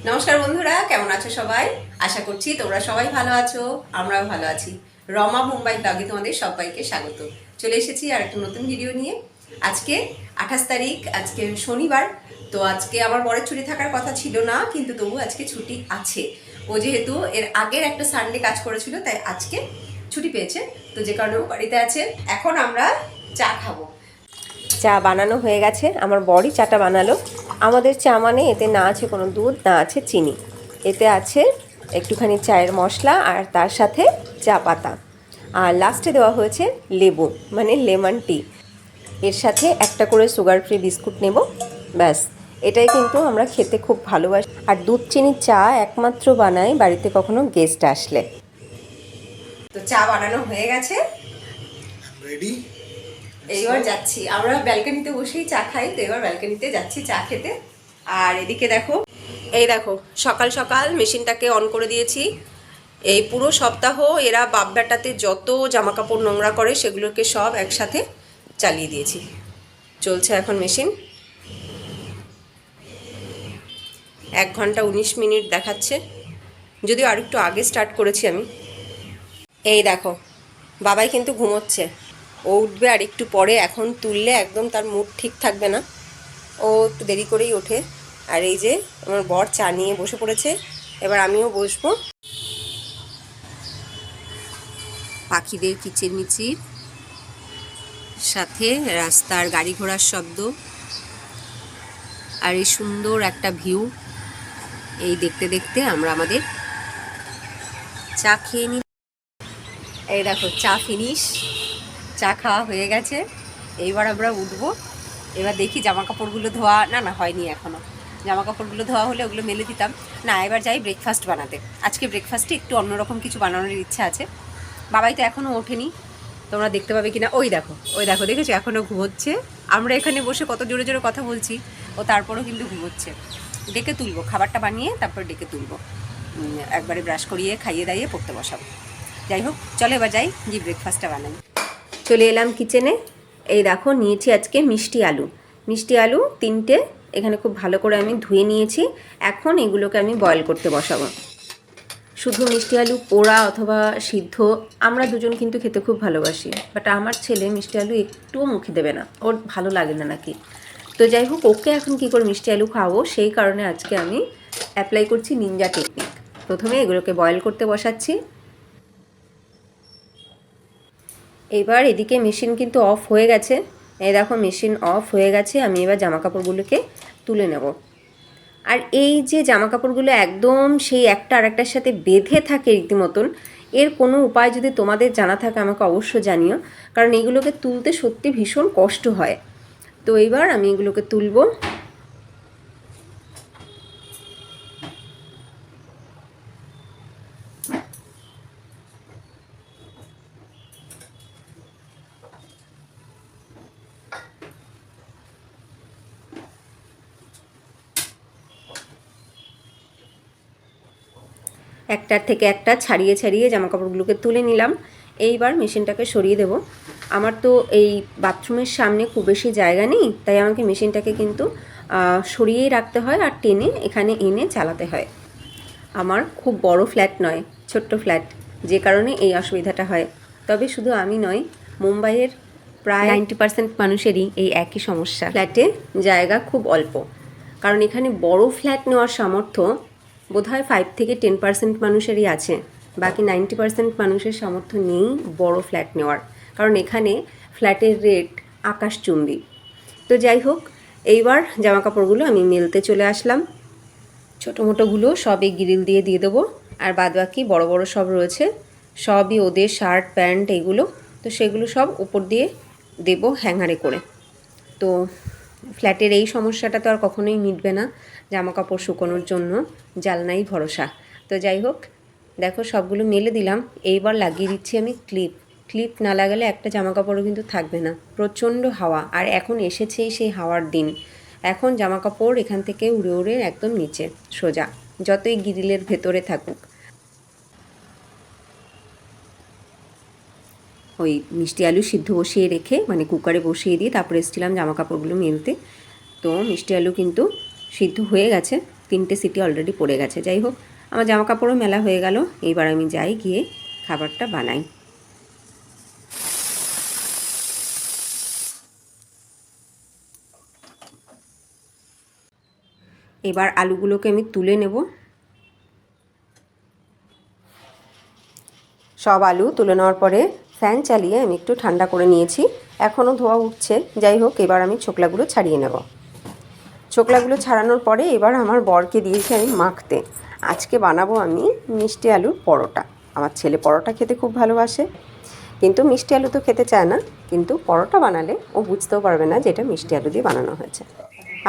নমস্কার বন্ধুরা, কেমন আছো সবাই? আশা করছি তোমরা সবাই ভালো আছো, আমরাও ভালো আছি। রমা মুম্বাই ব্লগে তোমাদের সবাইকে স্বাগত। চলে এসেছি আর একটা নতুন ভিডিও নিয়ে। আজকে 28 তারিখ, আজকে শনিবার। তো আজকে আমার বরের ছুটি থাকার কথা ছিল না, কিন্তু তবু আজকে ছুটি আছে। ও যেহেতু এর আগের একটা সানডে কাজ করেছিল, তাই আজকে ছুটি পেয়েছে। তো যে কারণে ও বাড়িতে আছে। এখন আমরা চা খাবো। চা বানানো হয়ে গেছে, আমার বরই চাটা বানালো। আমাদের চা মানে এতে না আছে কোনো দুধ, না আছে চিনি, এতে আছে একটুখানি চায়ের মশলা আর তার সাথে চা পাতা, আর লাস্টে দেওয়া হয়েছে লেবু, মানে লেমন টি। এর সাথে একটা করে সুগার ফ্রি বিস্কুট নেব, ব্যাস। এটাই কিন্তু আমরা খেতে খুব ভালোবাসি। আর দুধ চিনির চা একমাত্র বানাই বাড়িতে কখনো গেস্ট আসলে। তো চা বানানো হয়ে গেছে, রেডি। এইবার যাচ্ছি। আমরা ব্যালকনিতে বসেই চা খাই, তো এবার ব্যালকনিতে যাচ্ছি চা খেতে। আর এদিকে দেখো, এই দেখো, সকাল সকাল মেশিনটাকে অন করে দিয়েছি। এই পুরো সপ্তাহ এরা বাপ বেটাতে যত জামা কাপড় নোংরা করে সেগুলোকে সব একসাথে চালিয়ে দিয়েছি। চলছে এখন মেশিন। 1 ঘন্টা 19 মিনিট দেখাচ্ছে, যদিও আর একটু আগে স্টার্ট করেছি আমি। এই দেখো, বাবাই কিন্তু ঘুমোচ্ছে। ও উঠবে আর একটু পরে, এখন তুললে একদম তার মুড ঠিক থাকবে না। ও একটু দেরি করেই ওঠে। আর এই যে আমার বর চা নিয়ে বসে পড়েছে, এবার আমিও বসবো। পাখিদের কিচিরমিচির, সাথে রাস্তার গাড়ি ঘোড়ার শব্দ, আর এই সুন্দর একটা ভিউ। এই দেখতে দেখতে আমরা আমাদের চা খেয়ে নিই। এই দেখো, চা ফিনিশ, চা খাওয়া হয়ে গেছে। এইবার আমরা উঠবো। এবার দেখি জামা কাপড়গুলো ধোয়া না হয়নি এখনও। জামা কাপড়গুলো ধোয়া হলে ওগুলো মেলে দিতাম। না, এবার যাই ব্রেকফাস্ট বানাতে। আজকে ব্রেকফাস্টে একটু অন্যরকম কিছু বানানোর ইচ্ছা আছে। বাবাই তো এখনও ওঠেনি, তোমরা দেখতে পাবে কিনা। ওই দেখো, ওই দেখো, দেখেছো এখনও ঘুমোচ্ছে। আমরা এখানে বসে কত জোরে জোরে কথা বলছি, ও তারপরেও কিন্তু ঘুমোচ্ছে। ডেকে তুলবো, খাবারটা বানিয়ে তারপর ডেকে তুলবো। একবারে ব্রাশ করিয়ে খাইয়ে দাইয়ে পড়তে বসাবো। যাই হোক, চলো এবার যাই, যে ব্রেকফাস্টটা বানাই। চলে এলাম কিচেনে। এই দেখো, নিয়েছি আজকে মিষ্টি আলু। মিষ্টি আলু 3টে এখানে খুব ভালো করে আমি ধুয়ে নিয়েছি। এখন এগুলোকে আমি বয়েল করতে বসাবো। শুধু মিষ্টি আলু পোড়া অথবা সিদ্ধ আমরা দুজন কিন্তু খেতে খুব ভালোবাসি, বাট আমার ছেলে মিষ্টি আলু একটুও মুখে দেবে না, ওর ভালো লাগে না নাকি। তো যাই হোক, ওকে এখন কী করে মিষ্টি আলু খাওয়াবো, সেই কারণে আজকে আমি অ্যাপ্লাই করছি নিনজা টেকনিক। প্রথমে এগুলোকে বয়েল করতে বসাচ্ছি। এবার এদিকে মেশিন কিন্তু অফ হয়ে গেছে। এই দেখো, মেশিন অফ হয়ে গেছে। আমি এবার জামা কাপড়গুলোকে তুলে নেব। আর এই যে জামা কাপড়গুলো একদম সেই একটা আর একটার সাথে বেঁধে থাকে রীতিমতন, এর কোনো উপায় যদি তোমাদের জানা থাকে আমাকে অবশ্য জানিও, কারণ এগুলোকে তুলতে সত্যি ভীষণ কষ্ট হয়। তো এবার আমি এগুলোকে তুলবো। একটার থেকে একটা ছাড়িয়ে ছাড়িয়ে জামাকাপড়গুলোকে তুলে নিলাম। এইবার মেশিনটাকে সরিয়ে দেব। আমার তো এই বাথরুমের সামনে খুব বেশি জায়গা নেই, তাই আমাকে মেশিনটাকে কিন্তু সরিয়েই রাখতে হয় আর টেনে এখানে এনে চালাতে হয়। আমার খুব বড় ফ্ল্যাট নয়, ছোট্ট ফ্ল্যাট, যে কারণে এই অসুবিধাটা হয়। তবে শুধু আমি নয়, মুম্বাইয়ের প্রায় 90% মানুষেরই এই একই সমস্যা। ফ্ল্যাটে জায়গা খুব অল্প, কারণ এখানে বড় ফ্ল্যাট নেওয়ার সামর্থ্য বোধহয় 5 থেকে 10% মানুষেরই আছে। বাকি 90% মানুষের সামর্থ্য নেই বড় ফ্ল্যাট নেওয়ার, কারণ এখানে ফ্ল্যাটের রেট আকাশচুম্বী। তো যাই হোক, এইবার জামাকাপড়গুলো আমি মেলতে চলে আসলাম। ছোটো মোটোগুলো সব এই গ্রিল দিয়ে দেবো, আর বাদবাকি বড় বড় সব রয়েছে, সবই ওদের শার্ট প্যান্ট এগুলো, তো সেগুলো সব উপর দিয়ে দেবো হ্যাঙ্গারে করে। তো ফ্ল্যাটের এই সমস্যাটা তো আর কখনোই মিটবে না, জামা কাপড় শুকোনোর জন্য জালনাই ভরসা। তো যাই হোক, দেখো সবগুলো মেলে দিলাম। এইবার লাগিয়ে দিচ্ছি আমি ক্লিপ। ক্লিপ না লাগালে একটা জামা কাপড়ও কিন্তু থাকবে না, প্রচণ্ড হাওয়া। আর এখন এসেছেই সেই হাওয়ার দিন। এখন জামা কাপড় এখান থেকে উড়ে উড়ে একদম নিচে সোজা, যতই গ্রিলের ভেতরে থাকুক। ওই মিষ্টি আলু সিদ্ধ বসিয়ে রেখে, মানে কুকারে বসিয়ে দিয়ে তারপরে এসেছিলাম জামা কাপড়গুলো মেলতে। তো মিষ্টি আলু কিন্তু সিদ্ধ হয়ে গেছে। তো 3টে সিটি অলরেডি পড়ে গেছে। যাই হোক, আমার জামা কাপড়ও মেলা হয়ে গেল। এইবার আমি যাই, গিয়ে খাবারটা বানাই। এবার আলুগুলোকে আমি তুলে নেব। সব আলু তুলে নেওয়ার পরে ফ্যান চালিয়ে আমি একটু ঠান্ডা করে নিয়েছি। এখনও ধোয়া উঠছে। যাই হোক, এবার আমি ছোকলাগুলো ছাড়িয়ে নেব। ছোকলাগুলো ছাড়ানোর পরে এবার আমার বরকে দিয়েছি আমি মাখতে। আজকে বানাবো আমি মিষ্টি আলুর পরোটা। আমার ছেলে পরোটা খেতে খুব ভালোবাসে, কিন্তু মিষ্টি আলু তো খেতে চায় না। কিন্তু পরোটা বানালে ও বুঝতেও পারবে না যে এটা মিষ্টি আলু দিয়ে বানানো হয়েছে।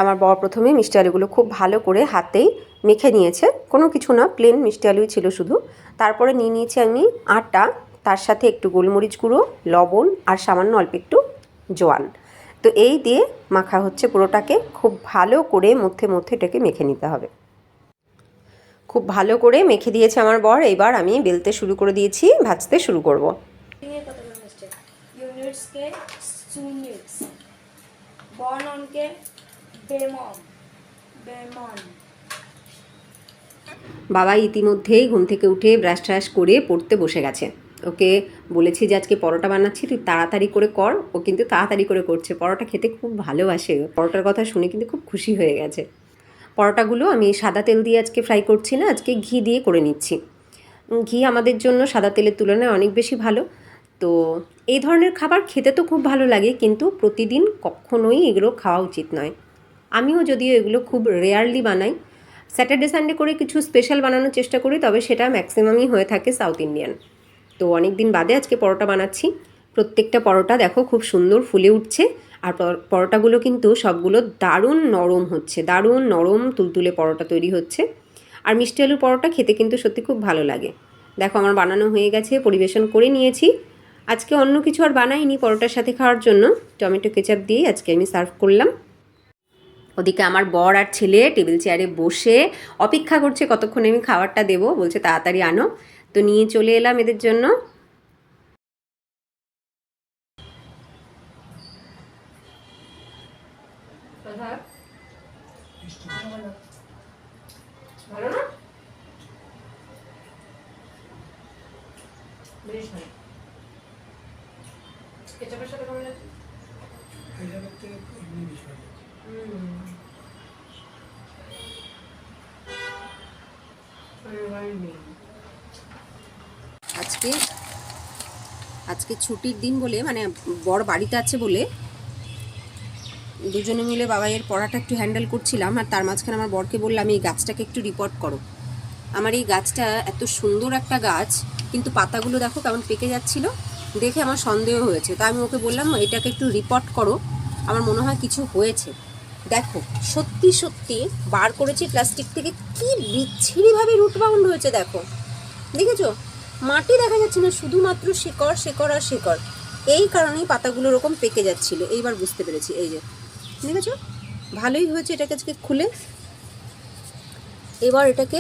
আমার বর প্রথমে মিষ্টি আলুগুলো খুব ভালো করে হাতেই মেখে নিয়েছে। কোনো কিছু না, প্লেন মিষ্টি আলুই ছিল শুধু। তারপরে নিয়ে নিয়েছি আমি আটা, তার সাথে একটু গোলমরিচ গুঁড়ো, লবণ আর সামান্য অল্প একটু জোয়ান। তো এই দিয়ে মাখা হচ্ছে পুরোটাকে। খুব ভালো করে মধ্যে মধ্যে এটাকে মেখে নিতে হবে। খুব ভালো করে মেখে দিয়েছে আমার বর। এবার আমি বেলতে শুরু করে দিয়েছি, ভাজতে শুরু করব। বাবা ইতিমধ্যেই ঘুম থেকে উঠে ব্রাশ ট্রাশ করে পড়তে বসে গেছে। ওকে বলেছি যে আজকে পরোটা বানাচ্ছি, তুই তাড়াতাড়ি করে কর। ও কিন্তু তাড়াতাড়ি করে করছে। পরোটা খেতে খুব ভালোবাসে। পরোটার কথা শুনে কিন্তু খুব খুশি হয়ে গেছে। পরোটাগুলো আমি সাদা তেল দিয়ে আজকে ফ্রাই করছি না, আজকে ঘি দিয়ে করে নিচ্ছি। ঘি আমাদের জন্য সাদা তেলের তুলনায় অনেক বেশি ভালো। তো এই ধরনের খাবার খেতে তো খুব ভালো লাগে, কিন্তু প্রতিদিন কখনোই এগুলো খাওয়া উচিত নয়। আমিও যদিও এগুলো খুব রেয়ারলি বানাই, স্যাটারডে সানডে করে কিছু স্পেশাল বানানোর চেষ্টা করি, তবে সেটা ম্যাক্সিমামই হয়ে থাকে সাউথ ইন্ডিয়ান। তো অনেক দিন বাদে আজকে পরোটা বানাচ্ছি। প্রত্যেকটা পরোটা দেখো খুব সুন্দর ফুলে উঠছে। আর পরোটাগুলো কিন্তু সবগুলো দারুণ নরম হচ্ছে, দারুণ নরম তুলতুলে পরোটা তৈরি হচ্ছে। আর মিষ্টি আলুর পরোটা খেতে কিন্তু সত্যি খুব ভালো লাগে। দেখো আমার বানানো হয়ে গেছে, পরিবেশন করে নিয়েছি। আজকে অন্য কিছু আর বানাইনি পরোটার সাথে খাওয়ার জন্য, টমেটো কেচাপ দিয়েই আজকে আমি সার্ভ করলাম। ওদিকে আমার বর আর ছেলে টেবিল চেয়ারে বসে অপেক্ষা করছে কতক্ষণে আমি খাবারটা দেবো। বলছে তাড়াতাড়ি আনো। তো নিয়ে চলে এলাম এদের জন্য। ভালো না? বেশ ভালো। কেচাপের সাথে কেমন লাগছে? আজকে ছুটির দিন বলে, মানে বর বাড়িতে আছে বলে দুজনে মিলে বাবাইয়ের পড়াটা একটু হ্যান্ডেল করছিলাম। আর তার মাঝখানে আমার বরকে বললাম এই গাছটাকে একটু রিপোর্ট করো। আমার এই গাছটা এত সুন্দর একটা গাছ, কিন্তু পাতাগুলো দেখো কেমন পেকে যাচ্ছিল, দেখে আমার সন্দেহ হয়েছে। তা আমি ওকে বললাম এটাকে একটু রিপোর্ট করো, আমার মনে হয় কিছু হয়েছে। দেখো সত্যি সত্যি বার করেছি প্লাস্টিক থেকে, কি বিচ্ছিরিভাবে রুট বাউন্ড হয়েছে। দেখো, দেখেছো? মাটি দেখা যাচ্ছে না, শুধুমাত্র শিকড় শিকড় আর শিকড়। এই কারণেই পাতাগুলো এরকম পেকে যাচ্ছিল। এইবার বুঝতে পেরেছি। এই যে দেখেছো, ভালোই হয়েছে এটাকে আজকে খুলে। এবার এটাকে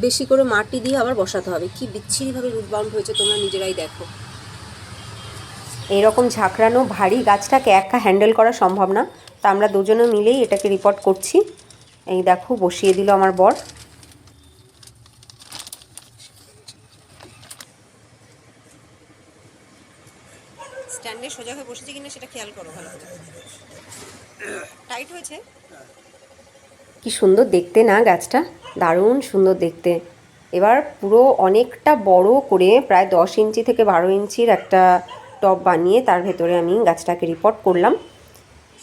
বেশি করে মাটি দিয়ে আবার বসাতে হবে। কি বিচ্ছিরিভাবে রুট বাউন্ড হয়েছে, তোমরা নিজেরাই দেখো। এইরকম ঝাঁকড়ানো ভারী গাছটাকে একা হ্যান্ডেল করা সম্ভব না। তা আমরা দুজনে মিলেই এটাকে রিপোর্ট করছি। এই দেখো বসিয়ে দিল আমার বর। স্ট্যান্ডে সোজা হয়ে বসেছে কিনা সেটা খেয়াল করো ভালো করে। টাইট হয়েছে। কি সুন্দর দেখতে না গাছটা, দারুণ সুন্দর দেখতে। এবার পুরো অনেকটা বড় করে প্রায় 10 ইঞ্চি থেকে 12 ইঞ্চির একটা টব বানিয়ে তার ভেতরে আমি গাছটাকে রিপোর্ট করলাম।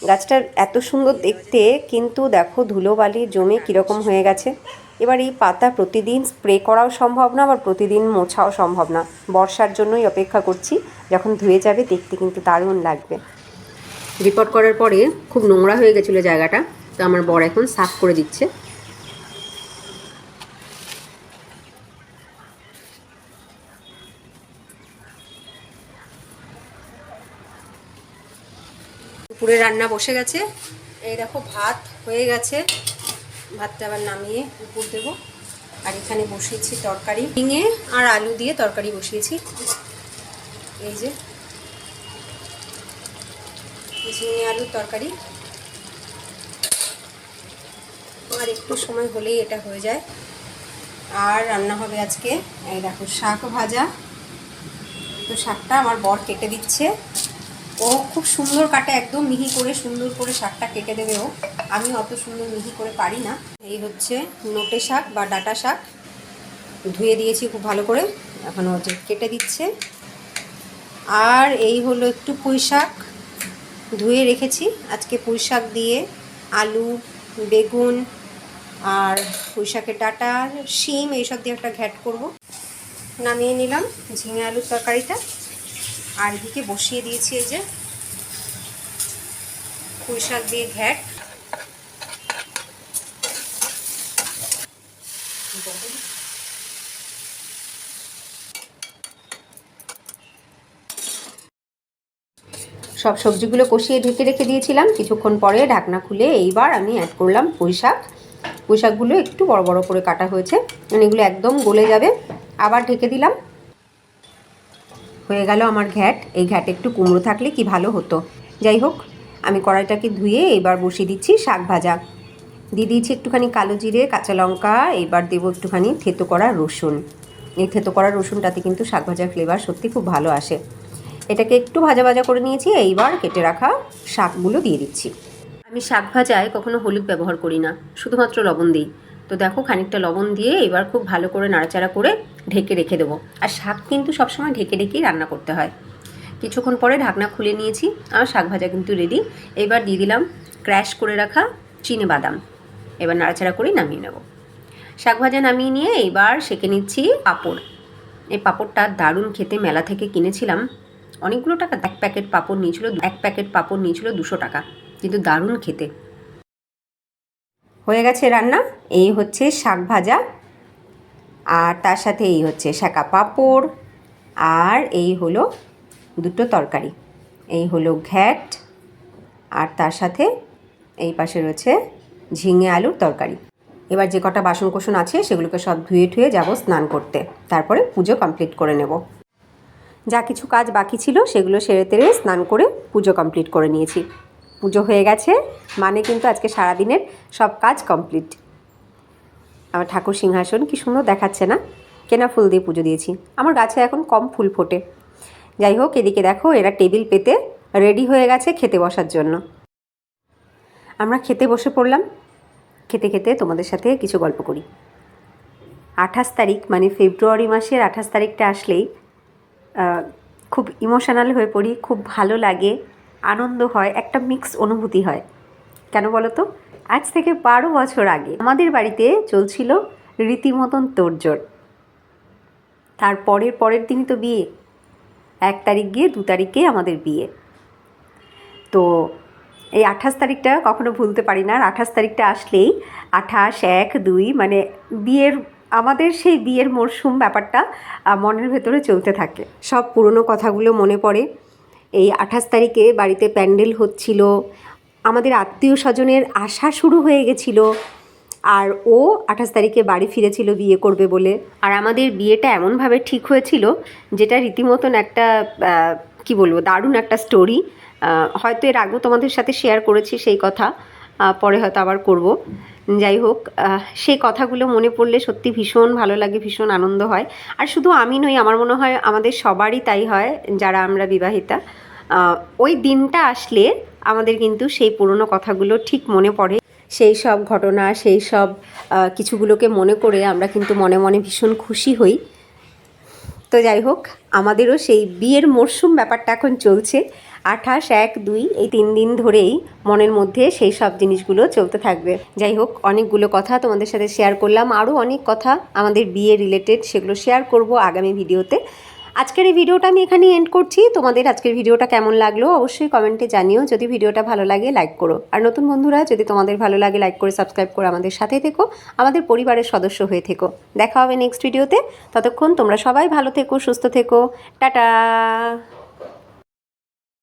গাছটা এত সুন্দর দেখতে, কিন্তু দেখো ধুলোবালি জমে কীরকম হয়ে গেছে। এবার এই পাতা প্রতিদিন স্প্রে করাও সম্ভব না, আবার প্রতিদিন মোছাও সম্ভব না। বর্ষার জন্যই অপেক্ষা করছি, যখন ধুয়ে যাবে দেখতে কিন্তু দারুণ লাগবে। রিপোর্ট করার পরে খুব নোংরা হয়ে গেছিলো জায়গাটা, তো আমার বর এখন সাফ করে দিচ্ছে। দুপুরে রান্না বসে গেছে। এই দেখো ভাত হয়ে গেছে, ভাতটা আবার নামিয়ে উপর দেবো। আর এখানে বসিয়েছি তরকারি, ঝিঙে আর আলু দিয়ে তরকারি বসিয়েছি। এই যে ঝিঙে আলুর তরকারি। আর একটু সময় হলেই এটা হয়ে যায়। আর রান্না হবে আজকে এই দেখো শাক ভাজা। তো শাকটা আমার বর কেটে দিচ্ছে, ও খুব সুন্দর কাটে, একদম মিহি করে সুন্দর করে শাকটা কেটে দেবে ও। আমি অত সুন্দর মিহি করে পারি না। এই হচ্ছে নোটে শাক বা ডাঁটা শাক, ধুয়ে দিয়েছি খুব ভালো করে, এখন হচ্ছে কেটে দিচ্ছে। আর এই হলো একটু পুঁই শাক, ধুয়ে রেখেছি। আজকে পুঁই শাক দিয়ে আলু, বেগুন আর পুঁই শাকের ডাঁটা, শিম এইসব দিয়ে একটা ঘ্যাট করব। নামিয়ে নিলাম ঝিঙে আলুর তরকারিটা, আর এদিকে বসিয়ে দিয়েছি এই যে পুঁই শাক দিয়ে ঘ্যাট। সব সবজিগুলো কষিয়ে ঢেকে রেখে দিয়েছিলাম, কিছুক্ষণ পরে ঢাকনা খুলে এইবার আমি অ্যাড করলাম পুঁই শাক। পুঁই শাকগুলো একটু বড় বড় করে কাটা হয়েছে, মানে এগুলো একদম গলে যাবে। আবার ঢেকে দিলাম। হয়ে গেল আমার ঘ্যাট। এই ঘ্যাট একটু কুমড়ো থাকলে কি ভালো হতো। যাই হোক, আমি কড়াইটাকে ধুয়ে এবার বসিয়ে দিচ্ছি শাক ভাজা। দিয়ে দিয়েছি একটুখানি কালো জিরে, কাঁচা লঙ্কা, এবার দেবো একটুখানি থেতো করা রসুন। এই থেতো করা রসুনটাতে কিন্তু শাক ভাজার ফ্লেভার সত্যি খুব ভালো আসে। এটাকে একটু ভাজা ভাজা করে নিয়েছি, এইবার কেটে রাখা শাকগুলো দিয়ে দিচ্ছি। আমি শাক ভাজায় কখনো হলুদ ব্যবহার করি না, শুধুমাত্র লবণ দিই। তো দেখো খানিকটা লবণ দিয়ে এবার খুব ভালো করে নাড়াচাড়া করে ঢেকে রেখে দেবো। আর শাক কিন্তু সবসময় ঢেকে ঢেকেই রান্না করতে হয়। কিছুক্ষণ পরে ঢাকনা খুলে নিয়েছি, আমার শাক ভাজা কিন্তু রেডি। এবার দিয়ে দিলাম ক্র্যাশ করে রাখা চিনে বাদাম। এবার নাড়াচাড়া করে নামিয়ে নেব। শাক ভাজা নামিয়ে নিয়ে এবার সেঁকে নিচ্ছি পাঁপড়। এই পাঁপড়টা দারুণ খেতে, মেলা থেকে কিনেছিলাম অনেকগুলো টাকা। এক প্যাকেট পাঁপড় নিয়েছিল 200 টাকা, কিন্তু দারুণ খেতে। হয়ে গেছে রান্না। এই হচ্ছে শাক ভাজা, আর তার সাথে এই হচ্ছে সেঁকা পাঁপড়, আর এই হলো দুটো তরকারি। এই হলো ঘ্যাট, আর তার সাথে এই পাশে রয়েছে ঝিঙে আলুর তরকারি। এবার যে কটা বাসন কোসন আছে সেগুলোকে সব ধুয়ে ঠুয়ে যাবো স্নান করতে, তারপরে পুজো কমপ্লিট করে নেব। যা কিছু কাজ বাকি ছিল সেগুলো সেরে তেরে স্নান করে পুজো কমপ্লিট করে নিয়েছি। পুজো হয়ে গেছে মানে কিন্তু আজকে সারাদিনের সব কাজ কমপ্লিট। আমার ঠাকুর সিংহাসন কি সুন্দর দেখাচ্ছে না? কেনা ফুল দিয়ে পুজো দিয়েছি। আমার গাছে এখন কম ফুল ফোটে। যাই হোক, এদিকে দেখো এরা টেবিল পেতে রেডি হয়ে গেছে খেতে বসার জন্য। আমরা খেতে বসে পড়লাম। খেতে খেতে তোমাদের সাথে কিছু গল্প করি। 28 তারিখ মানে ফেব্রুয়ারি মাসের 28 তারিখটা আসলেই খুব ইমোশনাল হয়ে পড়ি, খুব ভালো লাগে, আনন্দ হয়, একটা মিক্স অনুভূতি হয়। কেন বলো তো? আজ থেকে 12 বছর আগে আমাদের বাড়িতে চলছিল রীতিমতন তোড়জোড়। তার পরের দিনই তো বিয়ে। 1 তারিখ গিয়ে 2 তারিখে আমাদের বিয়ে। তো এই 28 তারিখটা কখনো ভুলতে পারি না। আর 28 তারিখটা আসলেই 28, 1, 2 মানে বিয়ের, আমাদের সেই বিয়ের মরশুম ব্যাপারটা মনের ভেতরে চলতে থাকে। সব পুরনো কথাগুলো মনে পড়ে। এই 28 তারিখে বাড়িতে প্যান্ডেল হচ্ছিল, আমাদের আত্মীয় স্বজনের আসা শুরু হয়ে গেছিল, আর ও 28 তারিখে বাড়ি ফিরেছিল বিয়ে করবে বলে। আর আমাদের বিয়েটা এমনভাবে ঠিক হয়েছিল যেটা রীতিমতন একটা কি বলবো, দারুণ একটা স্টোরি। হয়তো এর আগেও তোমাদের সাথে শেয়ার করেছি সেই কথা, পরে হয়তো আবার করব। যাই হোক, সেই কথাগুলো মনে পড়লে সত্যি ভীষণ ভালো লাগে, ভীষণ আনন্দ হয়। আর শুধু আমি নই, আমার মনে হয় আমাদের সবারই তাই হয় যারা আমরা বিবাহিতা। ওই দিনটা আসলে আমাদের কিন্তু সেই পুরনো কথাগুলো ঠিক মনে পড়ে। সেই সব ঘটনা, সেই সব কিছুগুলোকে মনে করে আমরা কিন্তু মনে মনে ভীষণ খুশি হই। তো যাই হোক, আমাদেরও সেই বিয়ের মরশুম ব্যাপারটা এখন চলছে। 28, 1, 2 এই 3 দিন ধরেই মনের মধ্যে সেই সব জিনিসগুলো চলতে থাকবে। যাই হোক, অনেকগুলো কথা তোমাদের সাথে শেয়ার করলাম, আরও অনেক কথা আমাদের বিয়ে রিলেটেড, সেগুলো শেয়ার করব আগামী ভিডিওতে। আজকের এই ভিডিওটা আমি এখানেই এন্ড করছি। তোমাদের আজকের ভিডিওটা কেমন লাগলো অবশ্যই কমেন্টে জানিও। যদি ভিডিওটা ভালো লাগে লাইক করো, আর নতুন বন্ধুরা যদি তোমাদের ভালো লাগে লাইক করে সাবস্ক্রাইব করে আমাদের সাথে থেকো, আমাদের পরিবারের সদস্য হয়ে থেকো। দেখা হবে নেক্সট ভিডিওতে। ততক্ষণ তোমরা সবাই ভালো থেকো, সুস্থ থেকো। টাটা।